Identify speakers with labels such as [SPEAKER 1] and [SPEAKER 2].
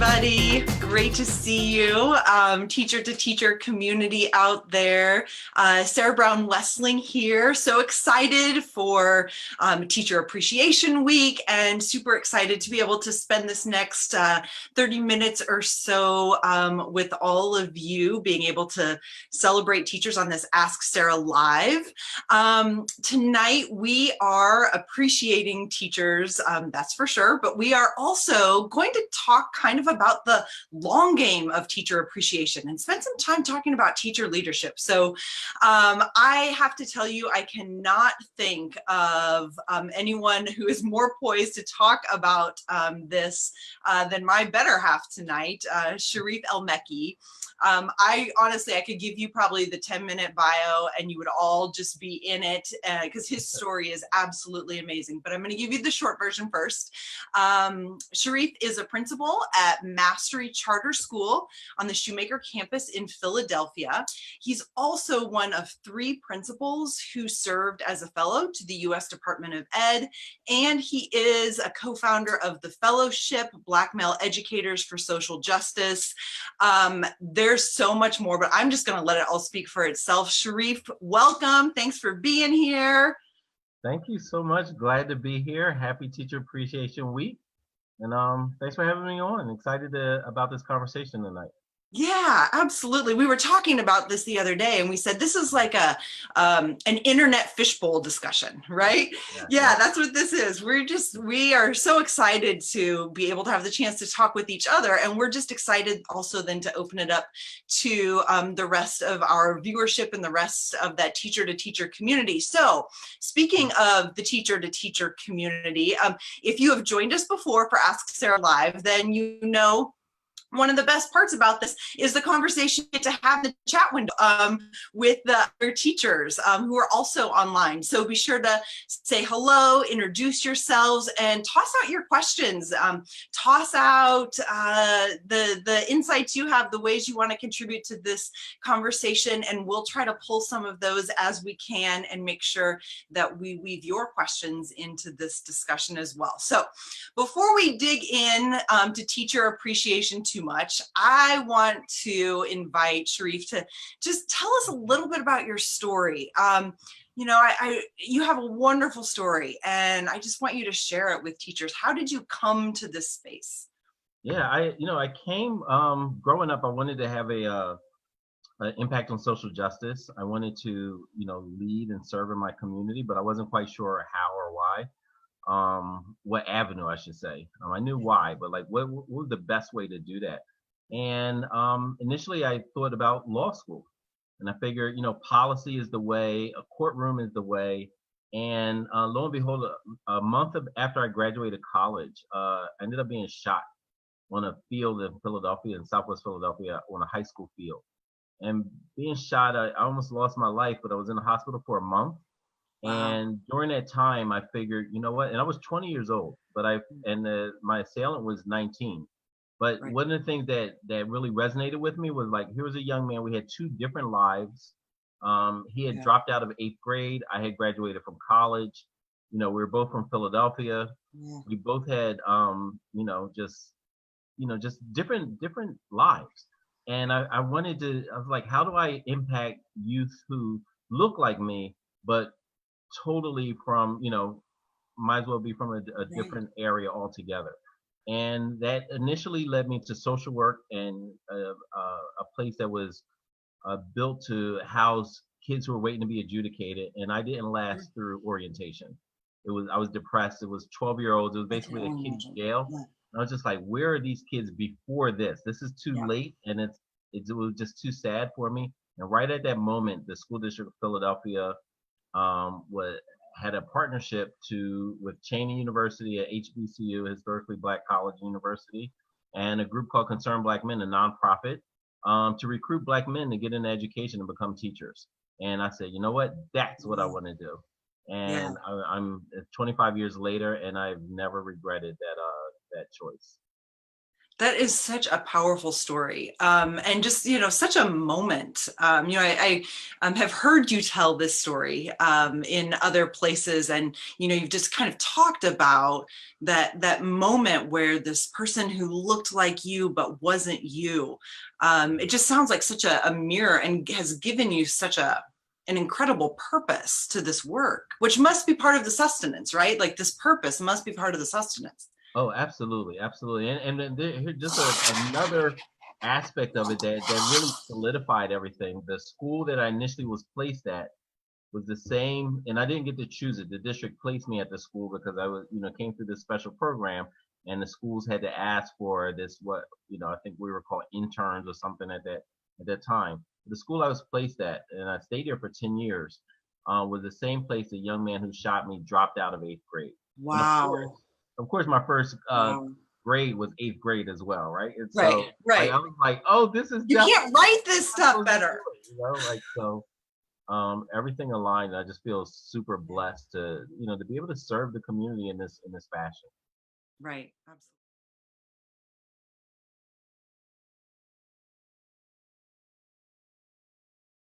[SPEAKER 1] everybody. Great to see you. Teacher to teacher community out there. Sarah Brown Westling here. So excited for Teacher Appreciation Week and super excited to be able to spend this next 30 minutes or so with all of you, being able to celebrate teachers on this Ask Sarah Live. Tonight we are appreciating teachers, that's for sure, but we are also going to talk kind of about the long game of teacher appreciation and spend some time talking about teacher leadership. So I have to tell you, I cannot think of anyone who is more poised to talk about this than my better half tonight, Sharif El-Mekki. I honestly, I could give you probably the 10-minute bio and you would all just be in it because his story is absolutely amazing. But I'm going to give you the short version first. Sharif is a principal at Mastery Charter School on the Shoemaker campus in Philadelphia. He's also one of 3 principals who served as a fellow to the U.S. Department of Ed, and he is a co-founder of the Fellowship Black Male Educators for Social Justice. There's so much more, but I'm just going to let it all speak for itself. Sharif, welcome. Thanks for being here.
[SPEAKER 2] Thank you so much. Glad to be here. Happy Teacher Appreciation Week. And thanks for having me on. Excited about this conversation tonight.
[SPEAKER 1] Yeah, absolutely. We were talking about this the other day and we said this is like an internet fishbowl discussion, right? Yeah, that's what this is. We are so excited to be able to have the chance to talk with each other, and we're just excited also then to open it up to the rest of our viewership and the rest of that teacher to teacher community. So speaking of the teacher to teacher community, if you have joined us before for Ask Sarah Live, then you know one of the best parts about this is the conversation you get to have in the chat window with the other teachers who are also online. So be sure to say hello, introduce yourselves, and toss out your questions. Toss out the insights you have, the ways you want to contribute to this conversation, and we'll try to pull some of those as we can and make sure that we weave your questions into this discussion as well. So before we dig in to teacher appreciation too much, I want to invite Sharif to just tell us a little bit about your story. You know, you have a wonderful story, and I just want you to share it with teachers. How did you come to this space?
[SPEAKER 2] Yeah, I came growing up. I wanted to have an impact on social justice. I wanted to, lead and serve in my community, but I wasn't quite sure how or why. What avenue I should say. I knew why, but like what was the best way to do that? And initially I thought about law school, and I figured, policy is the way, a courtroom is the way. And lo and behold, a month after I graduated college, I ended up being shot on a field in Philadelphia, in Southwest Philadelphia, on a high school field. And being shot, I almost lost my life, but I was in the hospital for a month.
[SPEAKER 1] Wow.
[SPEAKER 2] And during that time, I figured, you know what? And I was 20 years old, but my assailant was 19. But
[SPEAKER 1] Right.
[SPEAKER 2] one of the things that really resonated with me was like, here was a young man. We had 2 different lives. He had dropped out of 8th grade. I had graduated from college. We were both from Philadelphia.
[SPEAKER 1] Yeah.
[SPEAKER 2] We both had, just different lives. And I was like, how do I impact youth who look like me, but totally from, might as well be from a different area altogether. And that initially led me to social work and a place that was built to house kids who were waiting to be adjudicated. And I didn't last through orientation. I was depressed. It was 12-year-olds. It was basically a kid's jail. And I was just like, where are these kids before this? This is too late. And it was just too sad for me. And right at that moment, the school district of Philadelphia had a partnership with Cheney University at HBCU, Historically Black College University, and a group called Concerned Black Men, a nonprofit, to recruit Black men to get into education and become teachers. And I said, you know what? That's what I want to do. And I'm 25 years later, and I've never regretted that choice.
[SPEAKER 1] That is such a powerful story, and just such a moment. I have heard you tell this story in other places, and you've just kind of talked about that moment where this person who looked like you but wasn't you. It just sounds like such a mirror, and has given you such an incredible purpose to this work, which must be part of the sustenance, right? Like this purpose must be part of the sustenance.
[SPEAKER 2] Oh, absolutely, absolutely. And then here's just another aspect of it that really solidified everything. The school that I initially was placed at was the same, and I didn't get to choose it. The district placed me at the school because I was, came through this special program, and the schools had to ask for this, what, I think we were called interns or something at that time. The school I was placed at, and I stayed there for 10 years, was the same place a young man who shot me dropped out of 8th grade. And
[SPEAKER 1] Wow.
[SPEAKER 2] of course, my first
[SPEAKER 1] Wow.
[SPEAKER 2] grade was 8th grade as well, right? And
[SPEAKER 1] Right,
[SPEAKER 2] so, like,
[SPEAKER 1] right.
[SPEAKER 2] I was like, oh, this is
[SPEAKER 1] You
[SPEAKER 2] definitely
[SPEAKER 1] can't write this
[SPEAKER 2] what I'm
[SPEAKER 1] stuff
[SPEAKER 2] supposed to be
[SPEAKER 1] better.
[SPEAKER 2] doing, like so. Everything aligned. I just feel super blessed to, to be able to serve the community in this fashion.
[SPEAKER 1] Right. Absolutely.